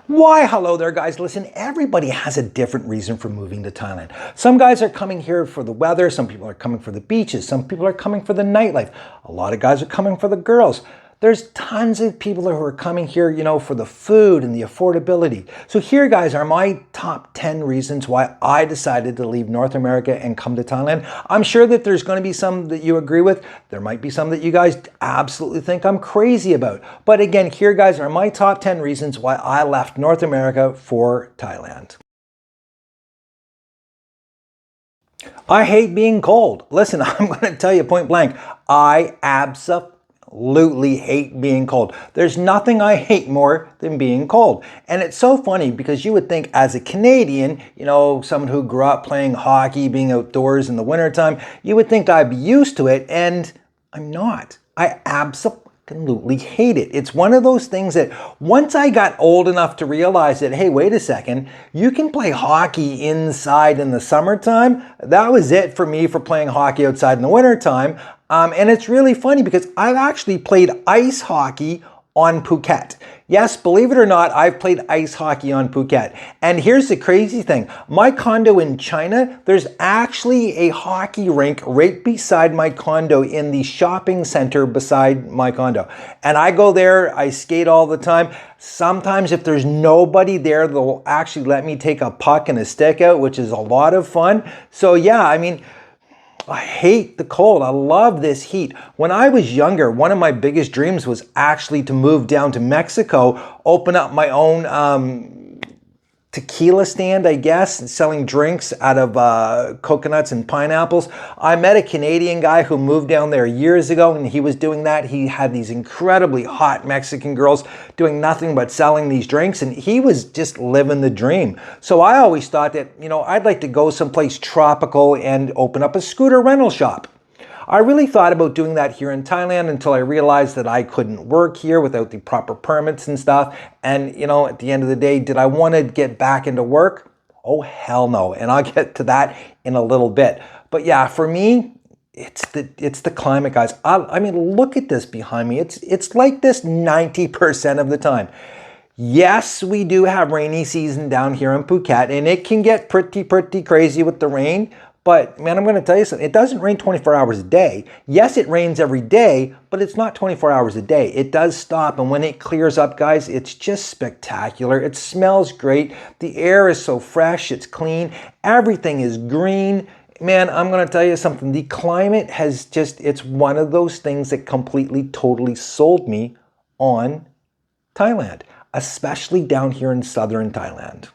Why, hello there, guys. Listen, everybody has a different reason for moving to Thailand. Some guys are coming here for the weather. Some people are coming for the beaches. Some people are coming for the nightlife. A lot of guys are coming for the girls. There's tons of people who are coming here, for the food and the affordability. So here, guys, are my top 10 reasons why I decided to leave North America and come to Thailand. I'm sure that there's going to be some that you agree with. There might be some that you guys absolutely think I'm crazy about. But again, here, guys, are my top 10 reasons why I left North America for Thailand. I hate being cold. Listen, I'm going to tell you point blank, I absolutely hate being cold. There's nothing I hate more than being cold. And it's so funny because you would think as a Canadian, someone who grew up playing hockey, being outdoors in the wintertime, you would think I'd be used to it, and I'm not. I absolutely hate it. It's one of those things that once I got old enough to realize that, hey, wait a second, you can play hockey inside in the summertime. That was it for me for playing hockey outside in the wintertime. And it's really funny because I've actually played ice hockey on Phuket. Yes, believe it or not, I've played ice hockey on Phuket. And here's the crazy thing. My condo in China, there's actually a hockey rink right beside my condo in the shopping center beside my condo. And I go there, I skate all the time. Sometimes if there's nobody there, they'll actually let me take a puck and a stick out, which is a lot of fun. So yeah, I hate the cold. I love this heat. When I was younger, one of my biggest dreams was actually to move down to Mexico, open up my own tequila stand, I guess, selling drinks out of coconuts and pineapples. I met a Canadian guy who moved down there years ago, and he was doing that. He had these incredibly hot Mexican girls doing nothing but selling these drinks, and he was just living the dream. So I always thought that, I'd like to go someplace tropical and open up a scooter rental shop. I really thought about doing that here in Thailand until I realized that I couldn't work here without the proper permits and stuff. And, at the end of the day, did I want to get back into work? Oh, hell no. And I'll get to that in a little bit. But yeah, for me, it's the climate, guys. Look at this behind me. It's like this 90% of the time. Yes, we do have rainy season down here in Phuket, and it can get pretty crazy with the rain. But man, I'm going to tell you something. It doesn't rain 24 hours a day. Yes, it rains every day, but it's not 24 hours a day. It does stop. And when it clears up, guys, it's just spectacular. It smells great. The air is so fresh. It's clean. Everything is green. Man, I'm going to tell you something. The climate it's one of those things that completely, totally sold me on Thailand, especially down here in southern Thailand.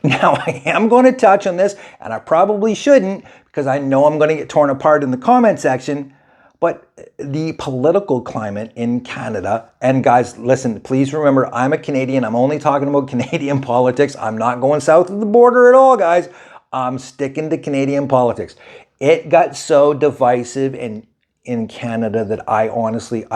Now, I am going to touch on this, and I probably shouldn't because I know I'm going to get torn apart in the comment section, but the political climate in Canada, and guys, listen, please remember, I'm a Canadian. I'm only talking about Canadian politics. I'm not going south of the border at all, guys. I'm sticking to Canadian politics. It got so divisive in Canada that I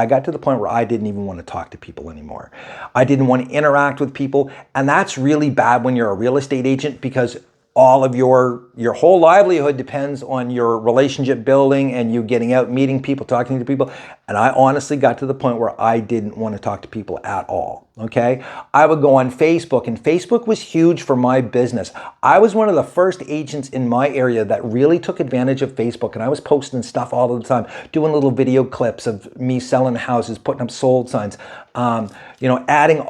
got to the point where I didn't even want to talk to people anymore. I didn't want to interact with people. And that's really bad when you're a real estate agent because all of your whole livelihood depends on your relationship building and you getting out, meeting people, talking to people. And I honestly got to the point where I didn't want to talk to people at all. Okay. I would go on Facebook, and Facebook was huge for my business. I was one of the first agents in my area that really took advantage of Facebook, and I was posting stuff all the time, doing little video clips of me selling houses, putting up sold signs, adding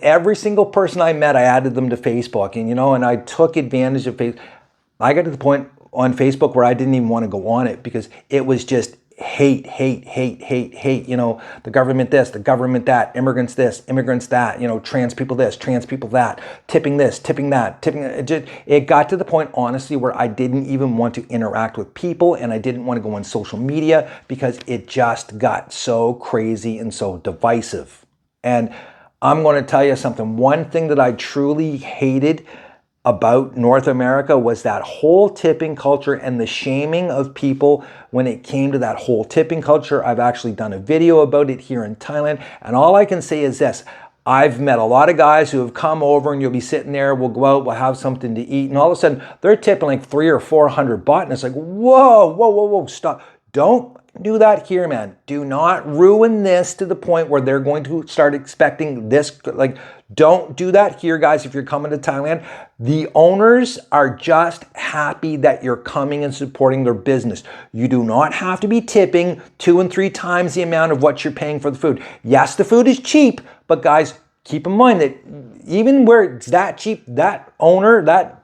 every single person I met, I added them to Facebook, and I took advantage of Facebook. I got to the point on Facebook where I didn't even want to go on it because it was just hate, the government this, the government that, immigrants this, immigrants that, trans people this, trans people that, tipping this, tipping that, it got to the point, honestly, where I didn't even want to interact with people, and I didn't want to go on social media because it just got so crazy and so divisive. And I'm going to tell you something. One thing that I truly hated about North America was that whole tipping culture and the shaming of people when it came to that whole tipping culture. I've actually done a video about it here in Thailand, and all I can say is this. I've met a lot of guys who have come over, and you'll be sitting there, we'll go out, we'll have something to eat, and all of a sudden they're tipping like 300 or 400 baht, and it's like, whoa, stop. Don't do that here, man. Do not ruin this to the point where they're going to start expecting this. Like, don't do that here, guys, if you're coming to Thailand. The owners are just happy that you're coming and supporting their business. You do not have to be tipping 2 and 3 times the amount of what you're paying for the food. Yes, the food is cheap, but guys, keep in mind that even where it's that cheap, that owner, that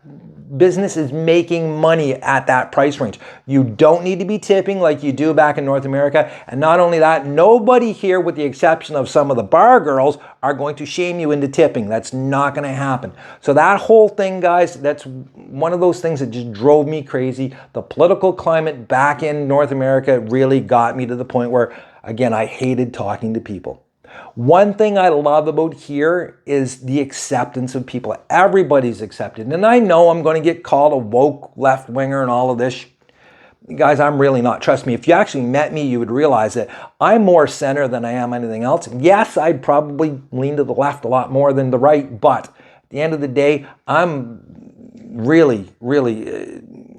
business is making money at that price range. You don't need to be tipping like you do back in North America. And not only that, nobody here, with the exception of some of the bar girls, are going to shame you into tipping. That's not going to happen. So that whole thing, guys, that's one of those things that just drove me crazy. The political climate back in North America really got me to the point where, again, I hated talking to people. One thing I love about here is the acceptance of people. Everybody's accepted. And I know I'm going to get called a woke left-winger and all of this. Guys, I'm really not. Trust me, if you actually met me, you would realize that I'm more center than I am anything else. Yes, I'd probably lean to the left a lot more than the right, but at the end of the day, I'm really,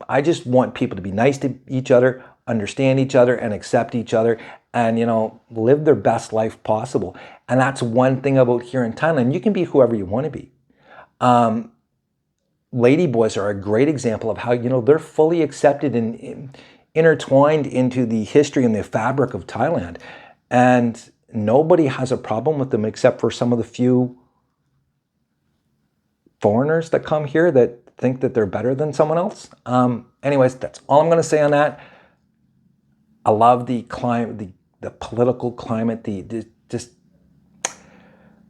I just want people to be nice to each other, understand each other, and accept each other, and, live their best life possible. And that's one thing about here in Thailand. You can be whoever you want to be. Ladyboys are a great example of how, they're fully accepted and intertwined into the history and the fabric of Thailand. And nobody has a problem with them except for some of the few foreigners that come here that think that they're better than someone else. Anyways, that's all I'm going to say on that. I love the climate, the political climate, just,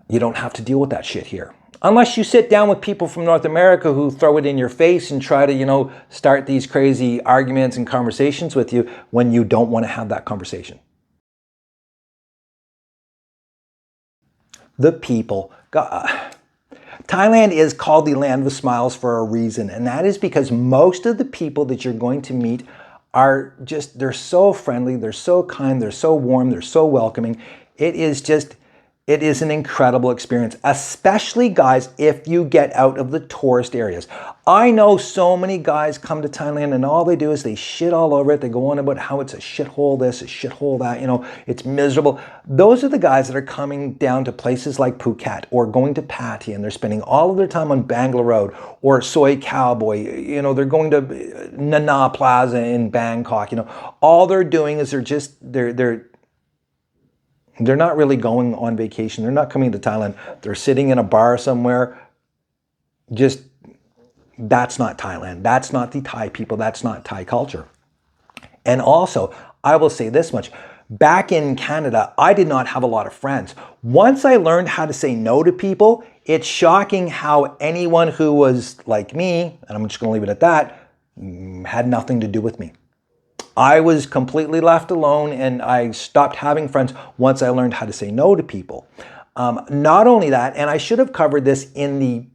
you don't have to deal with that shit here. Unless you sit down with people from North America who throw it in your face and try to, start these crazy arguments and conversations with you when you don't want to have that conversation. The people. Thailand is called the land of smiles for a reason, and that is because most of the people that you're going to meet are just, they're so friendly, they're so kind, they're so warm, they're so welcoming. It is an incredible experience, especially, guys, if you get out of the tourist areas. I know so many guys come to Thailand and all they do is they shit all over it. They go on about how it's a shithole this, a shithole that, it's miserable. Those are the guys that are coming down to places like Phuket or going to Pattaya, and they're spending all of their time on Bangalore Road or Soy Cowboy. They're going to Nana Plaza in Bangkok. All they're doing is they're not really going on vacation. They're not coming to Thailand. They're sitting in a bar somewhere. That's not Thailand. That's not the Thai people. That's not Thai culture. And also, I will say this much. Back in Canada, I did not have a lot of friends. Once I learned how to say no to people, it's shocking how anyone who was like me, and I'm just going to leave it at that, had nothing to do with me. I was completely left alone, and I stopped having friends once I learned how to say no to people. Not only that, and I should have covered this in the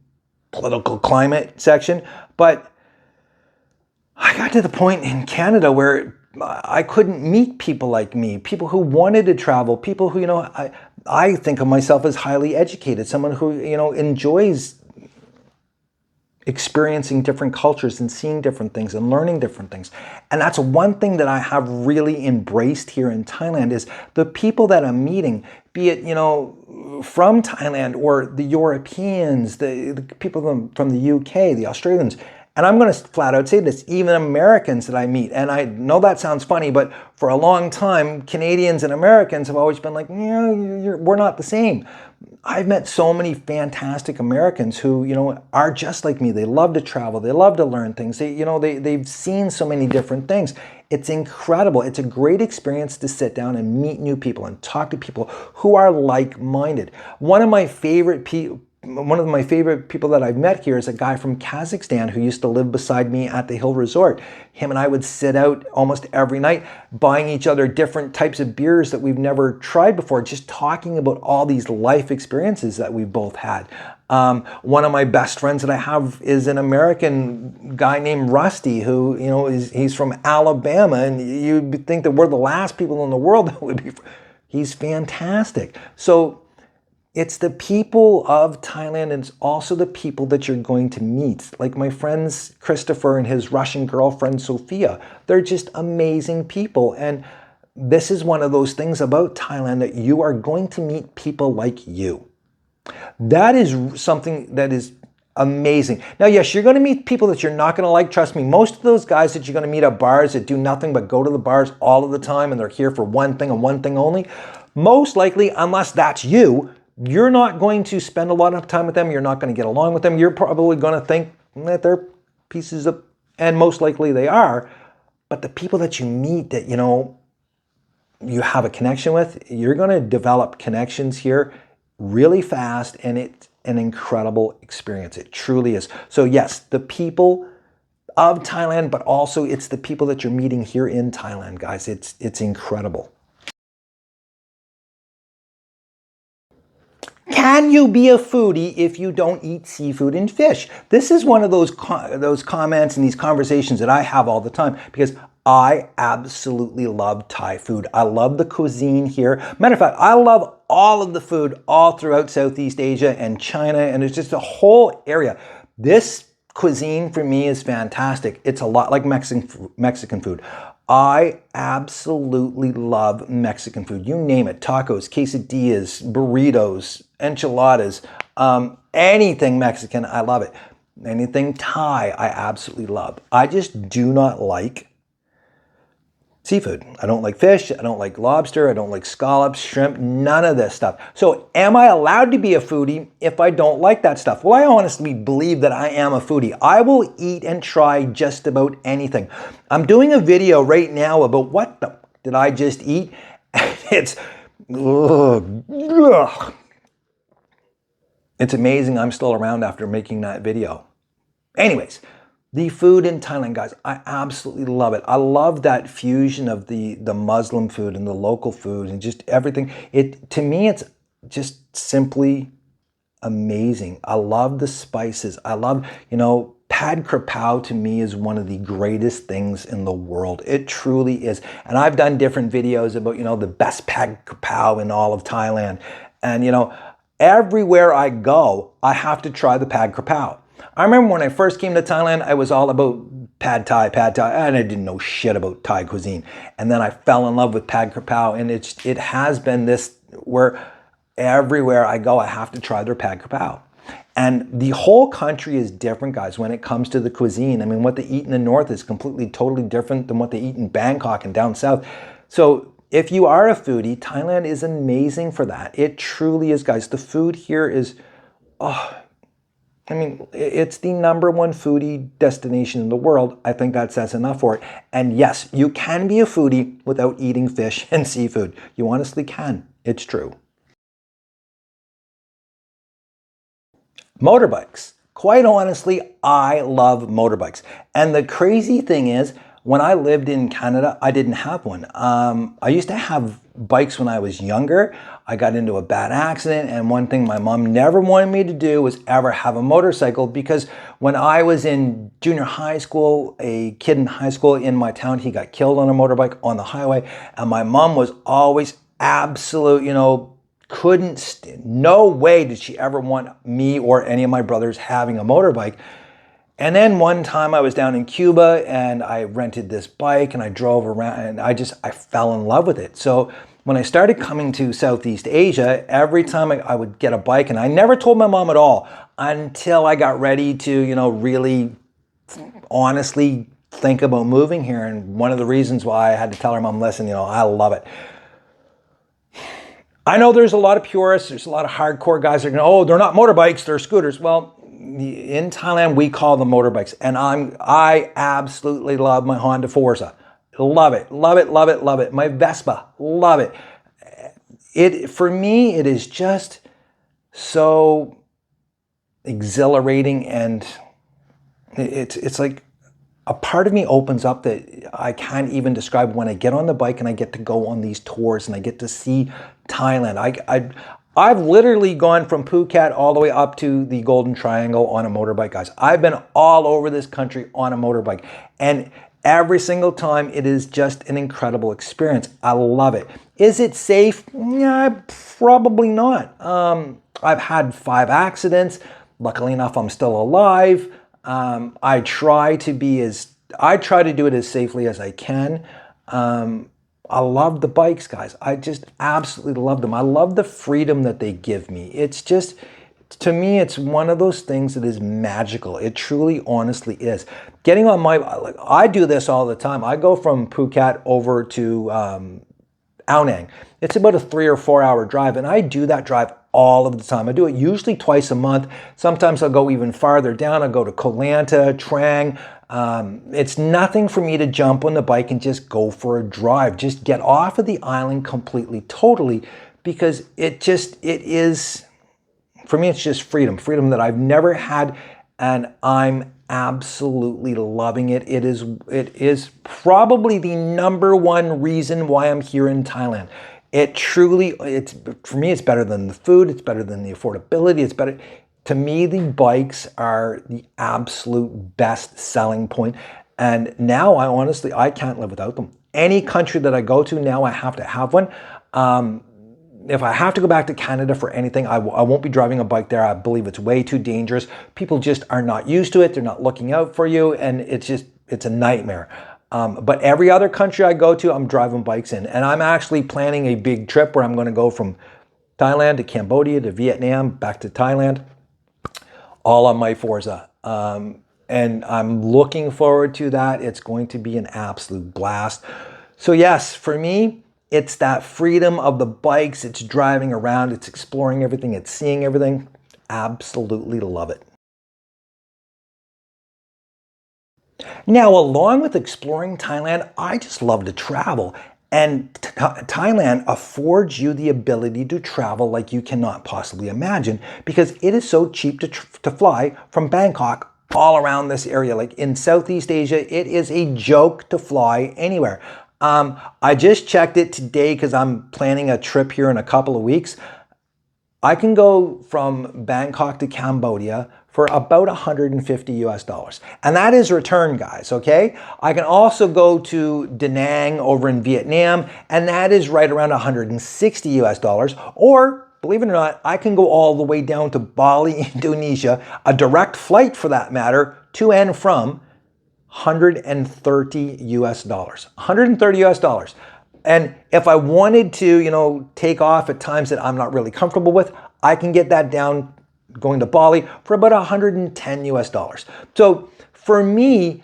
political climate section, but I got to the point in Canada where I couldn't meet people like me, people who wanted to travel, people who, I think of myself as highly educated, someone who, enjoys experiencing different cultures and seeing different things and learning different things. And that's one thing that I have really embraced here in Thailand is the people that I'm meeting, be it, from Thailand or the Europeans, the people from the UK, the Australians. And I'm going to flat out say this, even Americans that I meet. And I know that sounds funny, but for a long time, Canadians and Americans have always been like, we're not the same. I've met so many fantastic Americans who, are just like me. They love to travel. They love to learn things. They've seen so many different things. It's incredible. It's a great experience to sit down and meet new people and talk to people who are like-minded. One of my favorite people that I've met here is a guy from Kazakhstan who used to live beside me at the Hill Resort. Him and I would sit out almost every night buying each other different types of beers that we've never tried before, just talking about all these life experiences that we've both had. One of my best friends that I have is an American guy named Rusty who, he's from Alabama, and you'd think that we're the last people in the world that would be. He's fantastic. So it's the people of Thailand, and it's also the people that you're going to meet. Like my friends Christopher and his Russian girlfriend Sophia. They're just amazing people. And this is one of those things about Thailand that you are going to meet people like you. That is something that is amazing. Now, yes, you're going to meet people that you're not going to like. Trust me, most of those guys that you're going to meet at bars that do nothing but go to the bars all of the time and they're here for one thing and one thing only, most likely, unless that's you, you're not going to spend a lot of time with them. You're not going to get along with them. You're probably going to think that they're pieces of, and most likely they are. But the people that you meet that, you know, you have a connection with, you're going to develop connections here really fast, and it's an incredible experience. It truly is. So yes, the people of Thailand, but also it's the people that you're meeting here in Thailand, guys. It's incredible. Can you be a foodie if you don't eat seafood and fish? This is one of those comments and these conversations that I have all the time, because I absolutely love Thai food. I love the cuisine here. Matter of fact, I love all of the food all throughout Southeast Asia and China, and it's just a whole area. This cuisine for me is fantastic. It's a lot like Mexican food. I absolutely love Mexican food. You name it: tacos, quesadillas, burritos, enchiladas, anything Mexican, I love it. Anything Thai, I absolutely love. I just do not like seafood. I don't like fish. I don't like lobster. I don't like scallops, shrimp, none of this stuff. So am I allowed to be a foodie if I don't like that stuff? Well, I honestly believe that I am a foodie. I will eat and try just about anything. I'm doing a video right now about what the did I just eat? It's, it's amazing I'm still around after making that video. Anyways, the food in Thailand, guys, I absolutely love it. I love that fusion of the Muslim food and the local food and just everything. To me, it's just simply amazing. I love the spices. I love, you know, pad Krapow to me is one of the greatest things in the world. It truly is. And I've done different videos about, you know, the best pad Krapow in all of Thailand. And, you know, everywhere I go, I have to try the pad Krapow. I remember when I first came to Thailand, I was all about pad Thai, and I didn't know shit about Thai cuisine. And then I fell in love with pad Krapow, and it has been this where everywhere I go, I have to try their pad Krapow. And the whole country is different, guys, when it comes to the cuisine. I mean, what they eat in the north is completely, totally different than what they eat in Bangkok and down south. So if you are a foodie, Thailand is amazing for that. It truly is, guys. The food here is, I mean, it's the #1 foodie destination in the world. I think that says enough for it. And yes, you can be a foodie without eating fish and seafood. You honestly can. It's true. Motorbikes. Quite honestly, I love motorbikes. And the crazy thing is, when I lived in Canada, I didn't have one. I used to have bikes when I was younger. I got into a bad accident, and one thing my mom never wanted me to do was ever have a motorcycle, because when I was in junior high school, a kid in high school in my town, he got killed on a motorbike on the highway, and my mom was always absolute, you know, no way did she ever want me or any of my brothers having a motorbike. And then one time I was down in Cuba and I rented this bike and I drove around, and I fell in love with it. So when I started coming to Southeast Asia, every time I would get a bike, and I never told my mom at all until I got ready to, you know, really honestly think about moving here. And one of the reasons why I had to tell her, Mom, listen, you know, I love it. I know there's a lot of purists, there's a lot of hardcore guys that are going, oh, they're not motorbikes, they're scooters. Well, in Thailand, we call them motorbikes, and I absolutely love my Honda Forza. Love it, love it, love it, love it. My Vespa, love it. For me, it is just so exhilarating, and it's like a part of me opens up that I can't even describe when I get on the bike and I get to go on these tours and I get to see Thailand. I've literally gone from Phuket all the way up to the Golden Triangle on a motorbike, guys. I've been all over this country on a motorbike, and every single time it is just an incredible experience. I love it. Is it safe? Yeah, probably not. I've had 5 accidents. Luckily enough, I'm still alive. I try to do it as safely as I can. I love the bikes, guys. I just absolutely love them. I love the freedom that they give me. It's just, to me, it's one of those things that is magical. It truly, honestly is. Getting on my, like, I do this all the time. I go from Phuket over to Ao Nang. It's about a 3 or 4 hour drive, and I do that drive all of the time. I do it usually twice a month. Sometimes I'll go even farther down. I'll go to Koh Lanta, Trang. It's nothing for me to jump on the bike and just go for a drive. Just get off of the island completely, totally, because it is, for me, it's just freedom that I've never had, and I'm absolutely loving it. It is probably the #1 reason why I'm here in Thailand. It truly, for me, it's better than the food. It's better than the affordability. It's better. To me, the bikes are the absolute best selling point. And now I can't live without them. Any country that I go to now, I have to have one. If I have to go back to Canada for anything, I won't be driving a bike there. I believe it's way too dangerous. People just are not used to it. They're not looking out for you. And it's a nightmare. But every other country I go to, I'm driving bikes in. And I'm actually planning a big trip where I'm going to go from Thailand to Cambodia to Vietnam, back to Thailand, all on my Forza. And I'm looking forward to that. It's going to be an absolute blast. So yes, for me, it's that freedom of the bikes. It's driving around. It's exploring everything. It's seeing everything. Absolutely love it. Now, along with exploring Thailand, I just love to travel. And Thailand affords you the ability to travel like you cannot possibly imagine, because it is so cheap to fly from Bangkok all around this area. Like in Southeast Asia, it is a joke to fly anywhere. I just checked it today because I'm planning a trip here in a couple of weeks. I can go from Bangkok to Cambodia for about $150 US. And that is return, guys, okay? I can also go to Da Nang over in Vietnam, and that is right around $160 US. Or, believe it or not, I can go all the way down to Bali, Indonesia, a direct flight for that matter, to and from $130 US. $130 US. And if I wanted to, take off at times that I'm not really comfortable with, I can get that down going to Bali for about $110 US. So for me,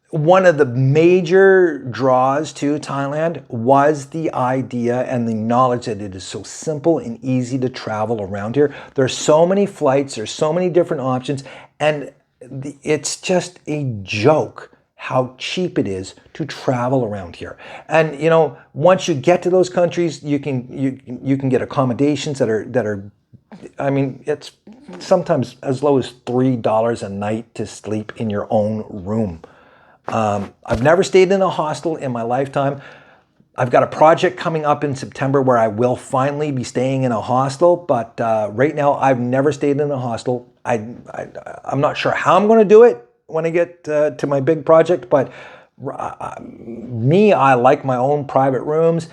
one of the major draws to Thailand was the idea and the knowledge that it is so simple and easy to travel around here. There's so many flights, there's so many different options, and it's just a joke how cheap it is to travel around here. And once you get to those countries, you can get accommodations that are I mean, it's sometimes as low as $3 a night to sleep in your own room. I've never stayed in a hostel in my lifetime. I've got a project coming up in September where I will finally be staying in a hostel, but right now I've never stayed in a hostel. I'm not sure how I'm going to do it when I get to my big project, but I like my own private rooms.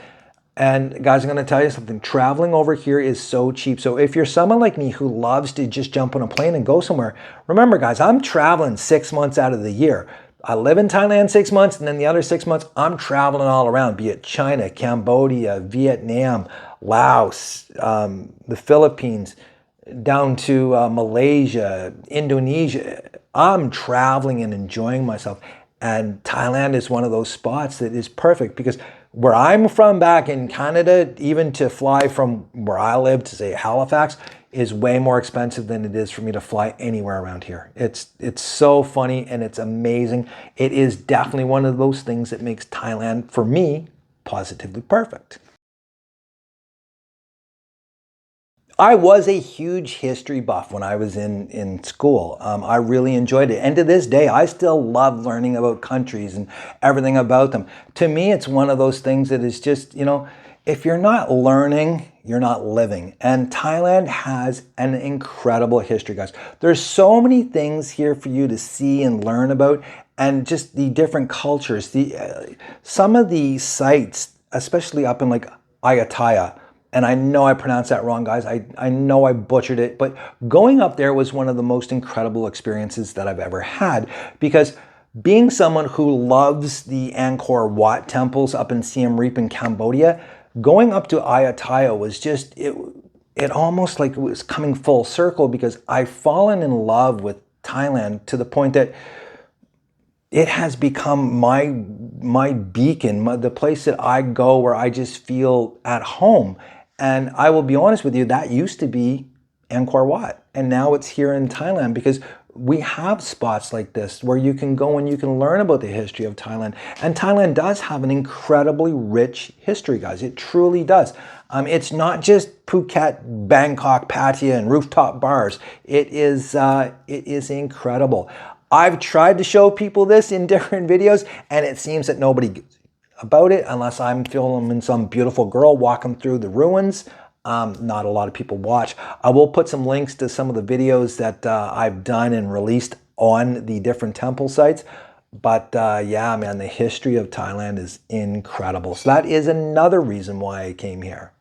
And guys, I'm going to tell you something. Traveling over here is so cheap. So if you're someone like me who loves to just jump on a plane and go somewhere, remember guys, I'm traveling 6 months out of the year. I live in Thailand 6 months, and then the other 6 months, I'm traveling all around, be it China, Cambodia, Vietnam, Laos, the Philippines, down to Malaysia, Indonesia. I'm traveling and enjoying myself. And Thailand is one of those spots that is perfect, because where I'm from back in Canada, even to fly from where I live to say Halifax is way more expensive than it is for me to fly anywhere around here. It's so funny and it's amazing. It is definitely one of those things that makes Thailand, for me, positively perfect. I was a huge history buff when I was in school. I really enjoyed it. And to this day, I still love learning about countries and everything about them. To me, it's one of those things that is just, if you're not learning, you're not living. And Thailand has an incredible history, guys. There's so many things here for you to see and learn about, and just the different cultures. Some of the sites, especially up in like Ayutthaya, and I know I pronounced that wrong, guys. I know I butchered it, but going up there was one of the most incredible experiences that I've ever had, because Being someone who loves the Angkor Wat temples up in Siem Reap in Cambodia, going up to Ayutthaya was just, it almost like it was coming full circle, because I've fallen in love with Thailand to the point that it has become my beacon, the place that I go where I just feel at home. And I will be honest with you, that used to be Angkor Wat, and now it's here in Thailand, because we have spots like this where you can go and you can learn about the history of Thailand. And Thailand does have an incredibly rich history, guys. It truly does. It's not just Phuket, Bangkok, Pattaya, and rooftop bars. It is incredible. I've tried to show people this in different videos, and it seems that nobody gives about it unless I'm filming some beautiful girl walking through the ruins. Not a lot of people watch. I will put some links to some of the videos that I've done and released on the different temple sites. But yeah, man, the history of Thailand is incredible. So that is another reason why I came here.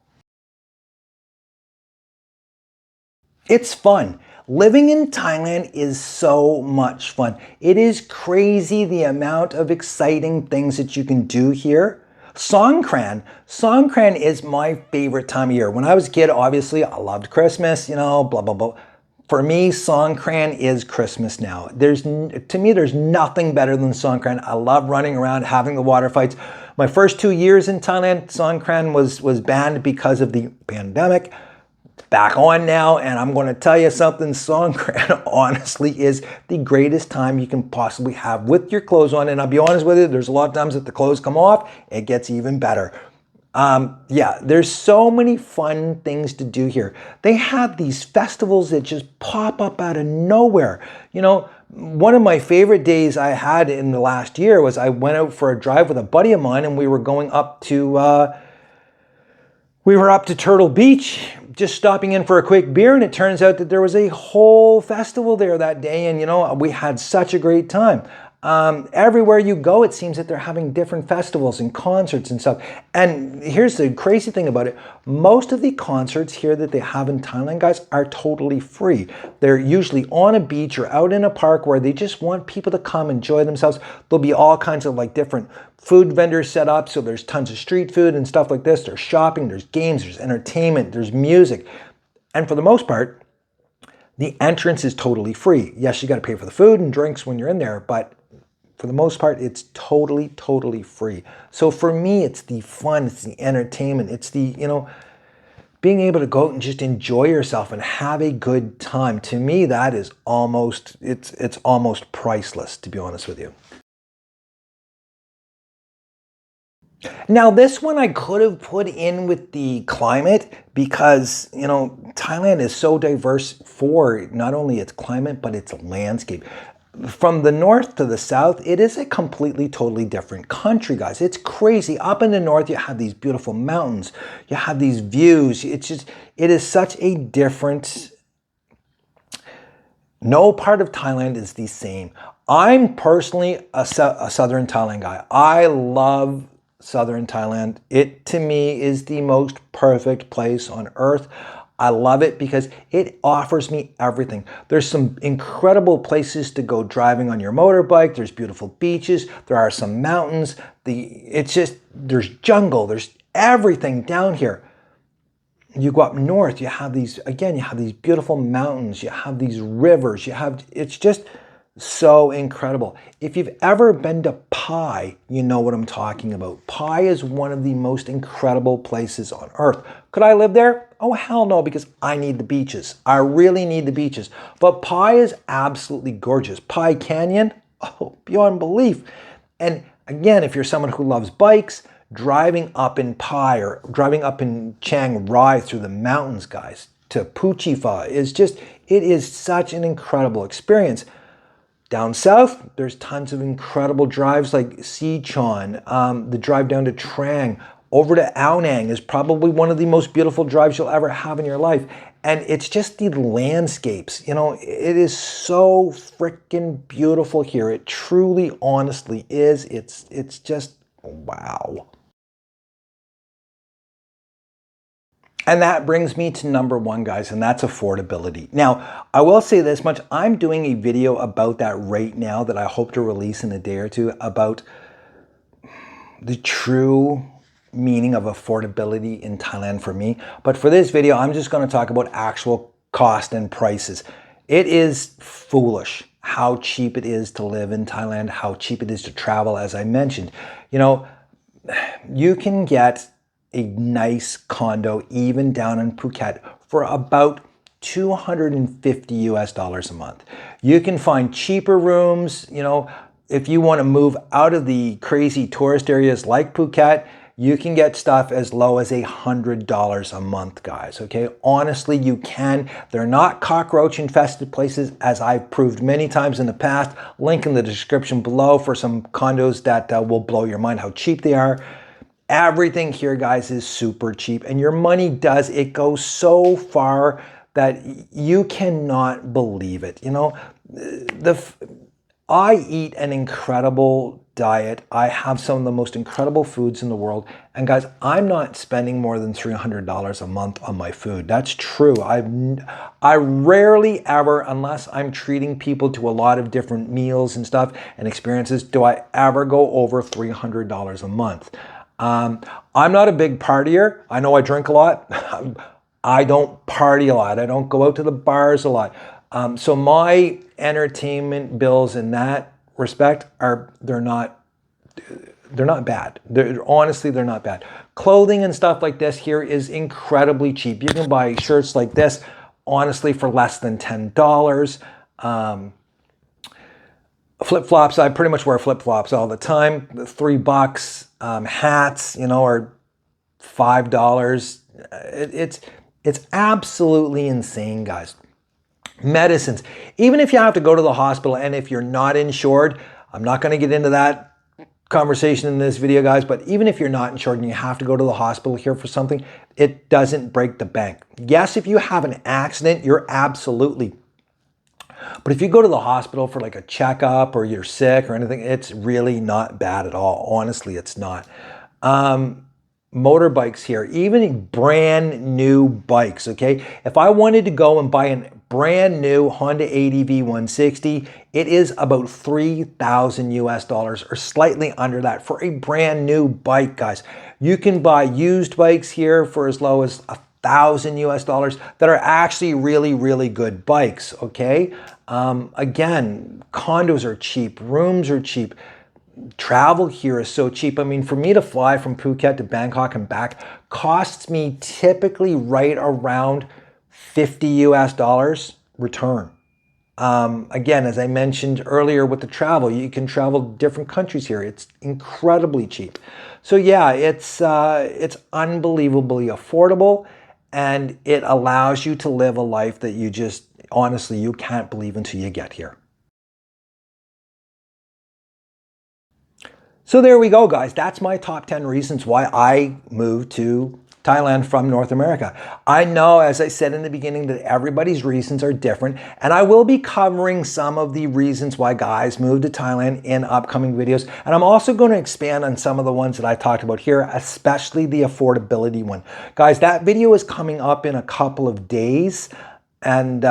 It's fun. Living in Thailand is so much fun. It is crazy the amount of exciting things that you can do here. Songkran is my favorite time of year. When I was a kid, obviously, I loved Christmas, you know, blah, blah, blah. For me, Songkran is Christmas now. To me, there's nothing better than Songkran. I love running around, having the water fights. My first 2 years in Thailand, Songkran was banned because of the pandemic. Back on now, and I'm going to tell you something, Songkran honestly is the greatest time you can possibly have with your clothes on. And I'll be honest with you, there's a lot of times that the clothes come off, it gets even better. Yeah, there's so many fun things to do here. They have these festivals that just pop up out of nowhere. You know, one of my favorite days I had in the last year was I went out for a drive with a buddy of mine, and we were going up to Turtle Beach, just stopping in for a quick beer, and it turns out that there was a whole festival there that day, and you know, we had such a great time. Everywhere you go, it seems that they're having different festivals and concerts and stuff. And here's the crazy thing about it. Most of the concerts here that they have in Thailand, guys, are totally free. They're usually on a beach or out in a park where they just want people to come enjoy themselves. There'll be all kinds of like different food vendors set up. So there's tons of street food and stuff like this. There's shopping, there's games, there's entertainment, there's music. And for the most part, the entrance is totally free. Yes, you got to pay for the food and drinks when you're in there, but for the most part, it's totally, totally free. So for me, it's the fun, it's the entertainment, it's the, you know, being able to go out and just enjoy yourself and have a good time. To me, that is almost, it's almost priceless, to be honest with you. Now, this one I could have put in with the climate because, you know, Thailand is so diverse for not only its climate, but its landscape. From the north to the south, it is a completely, totally different country, guys. It's crazy. Up in the north, you have these beautiful mountains. You have these views. It's just, it is such a different, no part of Thailand is the same. I'm personally a southern Thailand guy. I love southern Thailand. It, to me, is the most perfect place on earth. I love it because it offers me everything. There's some incredible places to go driving on your motorbike. There's beautiful beaches. There are some mountains. It's just, there's jungle. There's everything down here. You go up north, you have these, again, you have these beautiful mountains. You have these rivers. It's just so incredible. If you've ever been to Pai, you know what I'm talking about. Pai is one of the most incredible places on earth. Could I live there? Oh, hell no, because I need the beaches. I really need the beaches. But Pai is absolutely gorgeous. Pai Canyon, oh, beyond belief. And again, if you're someone who loves bikes, driving up in Pai or driving up in Chiang Rai through the mountains, guys, to Phuchifa is just, it is such an incredible experience. Down south, there's tons of incredible drives like Sichuan, the drive down to Trang, over to Ao Nang is probably one of the most beautiful drives you'll ever have in your life. And it's just the landscapes, you know, it is so freaking beautiful here. It truly, honestly is. It's just, wow. And that brings me to number one, guys, and that's affordability. Now, I will say this much. I'm doing a video about that right now that I hope to release in a day or two about the true meaning of affordability in Thailand for me. But for this video, I'm just going to talk about actual cost and prices. It is foolish how cheap it is to live in Thailand, how cheap it is to travel, as I mentioned. You know, you can get a nice condo even down in Phuket for about $250 a month. You can find cheaper rooms, you know, if you want to move out of the crazy tourist areas like Phuket, you can get stuff as low as $100 a month, guys, okay? Honestly, you can. They're not cockroach infested places, as I've proved many times in the past. Link in the description below for some condos that will blow your mind how cheap they are. Everything here, guys, is super cheap, and your money it goes so far that you cannot believe it. You know, I eat an incredible diet. I have some of the most incredible foods in the world, and guys, I'm not spending more than $300 a month on my food. That's true. I rarely ever, unless I'm treating people to a lot of different meals and stuff and experiences, do I ever go over $300 a month. I'm not a big partier. I know I drink a lot. I don't party a lot. I don't go out to the bars a lot. So my entertainment bills in that respect they're not bad. Honestly, they're not bad. Clothing and stuff like this here is incredibly cheap. You can buy shirts like this, honestly, for less than $10. Flip-flops, I pretty much wear flip-flops all the time. $3. Hats, you know, are $5. It's absolutely insane, guys. Medicines, even if you have to go to the hospital and if you're not insured, I'm not going to get into that conversation in this video, guys, but even if you're not insured and you have to go to the hospital here for something, it doesn't break the bank. Yes, if you have an accident, you're absolutely. But if you go to the hospital for like a checkup or you're sick or anything, it's really not bad at all. Honestly, it's not. Motorbikes here, even brand new bikes, okay? If I wanted to go and buy a brand new Honda ADV 160, it is about $3,000 or slightly under that for a brand new bike, guys. You can buy used bikes here for as low as $1,000 that are actually really, really good bikes, okay? Again, condos are cheap, rooms are cheap. Travel here is so cheap. I mean, for me to fly from Phuket to Bangkok and back costs me typically right around $50 return. Again, as I mentioned earlier with the travel, you can travel to different countries here. It's incredibly cheap. So yeah, it's unbelievably affordable, and it allows you to live a life that you just, honestly, you can't believe until you get here. So there we go, guys. That's my top 10 reasons why I moved to Thailand from North America. I know, as I said in the beginning, that everybody's reasons are different, and I will be covering some of the reasons why guys move to Thailand in upcoming videos, and I'm also going to expand on some of the ones that I talked about here, especially the affordability one. Guys, that video is coming up in a couple of days, and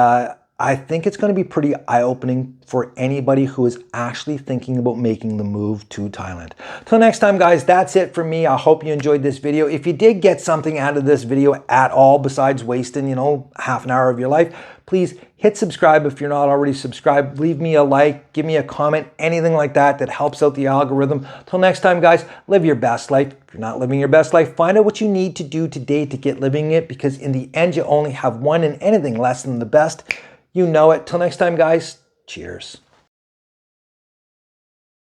I think it's going to be pretty eye-opening for anybody who is actually thinking about making the move to Thailand. Till next time, guys, that's it for me. I hope you enjoyed this video. If you did get something out of this video at all, besides wasting, you know, half an hour of your life, please hit subscribe if you're not already subscribed. Leave me a like, give me a comment, anything like that that helps out the algorithm. Till next time, guys, live your best life. If you're not living your best life, find out what you need to do today to get living it, because in the end, you only have one, and anything less than the best. You know it. Till next time, guys, cheers.